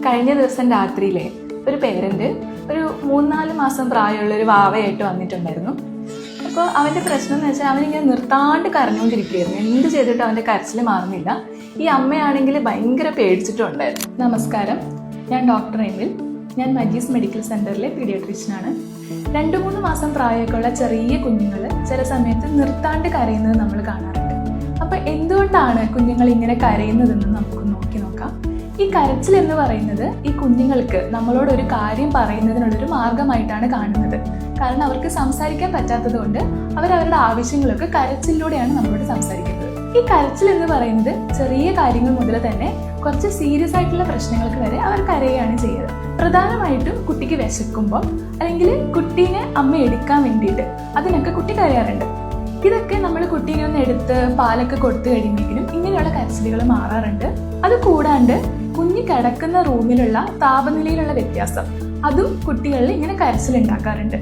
കഴിഞ്ഞ ദിവസം രാത്രിയിലെ ഒരു പേരന്റ് ഒരു 3-4 മാസം പ്രായമുള്ള ഒരു വാവയായിട്ട് വന്നിട്ടുണ്ടായിരുന്നു. അപ്പോൾ അവൻ്റെ പ്രശ്നം എന്ന് വെച്ചാൽ അവനിങ്ങനെ നിർത്താണ്ട് കരഞ്ഞുകൊണ്ടിരിക്കുകയായിരുന്നു. എന്ത് ചെയ്തിട്ടും അവൻ്റെ കരച്ചിൽ മാറുന്നില്ല. ഈ അമ്മയാണെങ്കിൽ ഭയങ്കര പേടിച്ചിട്ടുണ്ടായിരുന്നു. നമസ്കാരം, ഞാൻ ഡോക്ടർ എമിൽ. ഞാൻ മജീസ് മെഡിക്കൽ സെൻ്ററിലെ പീഡിയാട്രീഷ്യനാണ്. 2-3 മാസം പ്രായമൊക്കെയുള്ള ചെറിയ കുഞ്ഞുങ്ങൾ ചില സമയത്ത് നിർത്താണ്ട് കരയുന്നത് നമ്മൾ കാണാറുണ്ട്. അപ്പോൾ എന്തുകൊണ്ടാണ് കുഞ്ഞുങ്ങൾ ഇങ്ങനെ കരയുന്നതെന്ന് നമുക്ക് നോക്കാം. ഈ കരച്ചിൽ എന്ന് പറയുന്നത് ഈ കുഞ്ഞുങ്ങൾക്ക് നമ്മളോട് ഒരു കാര്യം പറയുന്നതിനുള്ളൊരു മാർഗമായിട്ടാണ് കാണുന്നത്. കാരണം അവർക്ക് സംസാരിക്കാൻ പറ്റാത്തത് കൊണ്ട് അവരവരുടെ ആവശ്യങ്ങളൊക്കെ കരച്ചിലൂടെയാണ് നമ്മളോട് സംസാരിക്കുന്നത്. ഈ കരച്ചിൽ എന്ന് പറയുന്നത് ചെറിയ കാര്യങ്ങൾ മുതൽ തന്നെ കുറച്ച് സീരിയസ് ആയിട്ടുള്ള പ്രശ്നങ്ങൾക്ക് വരെ അവർ കരയുകയാണ് ചെയ്യുന്നത്. പ്രധാനമായിട്ടും കുട്ടിക്ക് വിശക്കുമ്പോൾ അല്ലെങ്കിൽ കുട്ടീനെ അമ്മ എടുക്കാൻ വേണ്ടിയിട്ട് അതിനൊക്കെ കുട്ടി കരയാറുണ്ട്. ഇതൊക്കെ നമ്മൾ കുട്ടീനെ ഒന്ന് എടുത്ത് പാലൊക്കെ കൊടുത്തു കഴിയുമെങ്കിലും ഇങ്ങനെയുള്ള കരച്ചിലുകൾ മാറാറുണ്ട്. അത് കൂടാണ്ട് കുഞ്ഞ് കിടക്കുന്ന റൂമിലുള്ള താപനിലയിലുള്ള വ്യത്യാസം അതും കുട്ടികളിൽ ഇങ്ങനെ കരച്ചിലുണ്ടാക്കാറുണ്ട്.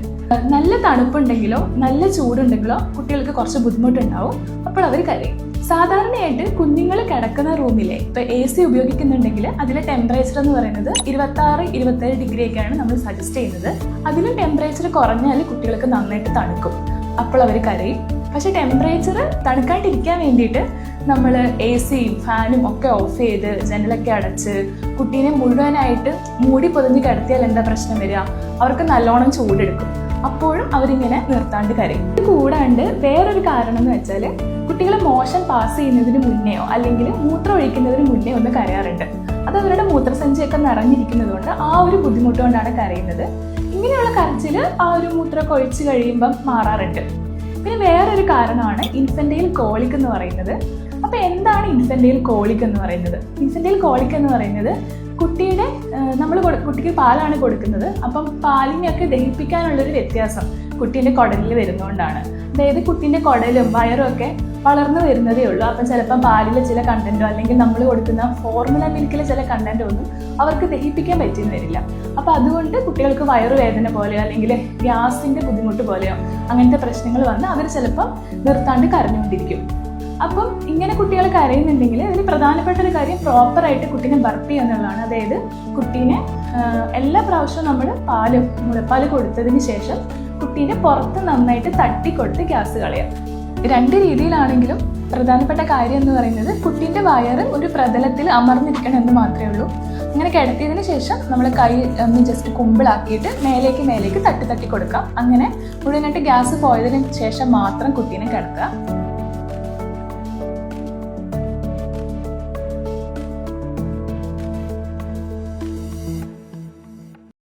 നല്ല തണുപ്പുണ്ടെങ്കിലോ നല്ല ചൂടുണ്ടെങ്കിലോ കുട്ടികൾക്ക് കുറച്ച് ബുദ്ധിമുട്ടുണ്ടാവും. അപ്പോൾ അവർ കരയും. സാധാരണയായിട്ട് കുഞ്ഞുങ്ങൾ കിടക്കുന്ന റൂമിലെ ഇപ്പൊ AC ഉപയോഗിക്കുന്നുണ്ടെങ്കിൽ അതിലെ ടെമ്പറേച്ചർ എന്ന് പറയുന്നത് 26-27 ഡിഗ്രി ഒക്കെയാണ് നമ്മൾ സജസ്റ്റ് ചെയ്യുന്നത്. അതിലും ടെമ്പറേച്ചർ കുറഞ്ഞാൽ കുട്ടികൾക്ക് നന്നായിട്ട് തണുക്കും. അപ്പോൾ അവർ കരയും. പക്ഷെ ടെമ്പറേച്ചർ തണുക്കാണ്ടിരിക്കാൻ വേണ്ടിയിട്ട് നമ്മൾ ACയും ഫാനും ഒക്കെ ഓഫ് ചെയ്ത് ജനലൊക്കെ അടച്ച് കുട്ടീനെ മുഴുവനായിട്ട് മൂടി പൊതിഞ്ഞ് കിടത്തിയാൽ എന്താ പ്രശ്നം വരിക? അവർക്ക് നല്ലോണം ചൂടെടുക്കും. അപ്പോഴും അവരിങ്ങനെ നിർത്താണ്ട് കരയും. ഇത് കൂടാണ്ട് വേറൊരു കാരണം എന്ന് വെച്ചാൽ കുട്ടികൾ മോഷൻ പാസ് ചെയ്യുന്നതിന് മുന്നെയോ അല്ലെങ്കിൽ മൂത്രം ഒഴിക്കുന്നതിന് മുന്നേ ഒന്ന് കരയാറുണ്ട്. അത് അവരുടെ മൂത്രസഞ്ചിയൊക്കെ നിറഞ്ഞിരിക്കുന്നത് കൊണ്ട് ആ ഒരു ബുദ്ധിമുട്ട് കൊണ്ടാണ് കരയുന്നത്. ഇങ്ങനെയുള്ള കരച്ചിൽ ആ ഒരു മൂത്രമൊക്കെ ഒഴിച്ച് കഴിയുമ്പം മാറാറുണ്ട്. പിന്നെ വേറൊരു കാരണമാണ് ഇൻഫന്റൈൽ കോളിക് എന്ന് പറയുന്നത്. അപ്പോൾ എന്താണ് ഇൻഫന്റൈൽ കോളിക് എന്ന് പറയുന്നത്? ഇൻഫന്റൈൽ കോളിക് എന്ന് പറയുന്നത് കുട്ടിക്ക് പാലാണ് കൊടുക്കുന്നത്. അപ്പം പാലിനെയൊക്കെ ദഹിപ്പിക്കാനുള്ളൊരു വ്യത്യാസം കുട്ടീൻ്റെ കുടലിൽ വരുന്നതുകൊണ്ടാണ്. അതായത് കുട്ടീൻ്റെ കുടലും വയറും ഒക്കെ വളർന്നു വരുന്നതേ ഉള്ളൂ. അപ്പം ചിലപ്പം പാലിലെ ചില കണ്ടന്റോ അല്ലെങ്കിൽ നമ്മൾ കൊടുക്കുന്ന ഫോർമുല മിൽക്കിലെ ചില കണ്ടന്റോ ഒന്നും അവർക്ക് ദഹിപ്പിക്കാൻ പറ്റിയെന്ന് വരില്ല. അപ്പം അതുകൊണ്ട് കുട്ടികൾക്ക് വയറുവേദന പോലെയോ അല്ലെങ്കിൽ ഗ്യാസിൻ്റെ ബുദ്ധിമുട്ട് പോലെയോ അങ്ങനത്തെ പ്രശ്നങ്ങൾ വന്ന് അവർ ചിലപ്പം നിർത്താണ്ട് കരഞ്ഞുകൊണ്ടിരിക്കും. അപ്പം ഇങ്ങനെ കുട്ടികൾ കരയുന്നുണ്ടെങ്കിൽ അതിൽ പ്രധാനപ്പെട്ട ഒരു കാര്യം പ്രോപ്പറായിട്ട് കുട്ടീനെ ബർപ്പ് ചെയ്യുക എന്നുള്ളതാണ്. അതായത് കുട്ടീനെ എല്ലാ പ്രാവശ്യവും നമ്മൾ മുലപ്പാൽ കൊടുത്തതിന് ശേഷം കുട്ടീനെ പുറത്ത് നന്നായിട്ട് തട്ടിക്കൊടുത്ത് ഗ്യാസ് കളയാം. 2 രീതിയിലാണെങ്കിലും പ്രധാനപ്പെട്ട കാര്യം എന്ന് പറയുന്നത് കുട്ടീൻ്റെ വയറ് ഒരു പ്രതലത്തിൽ അമർന്നിരിക്കണം എന്ന് മാത്രമേ ഉള്ളൂ. അങ്ങനെ കിടത്തിയതിന് ശേഷം നമ്മൾ കൈ ഒന്ന് ജസ്റ്റ് കുമ്പിളാക്കിയിട്ട് മേലേക്ക് തട്ടി കൊടുക്കാം. അങ്ങനെ മുഴുവനായിട്ട് ഗ്യാസ് പോയതിന് ശേഷം മാത്രം കുട്ടീനെ കിടത്തുക.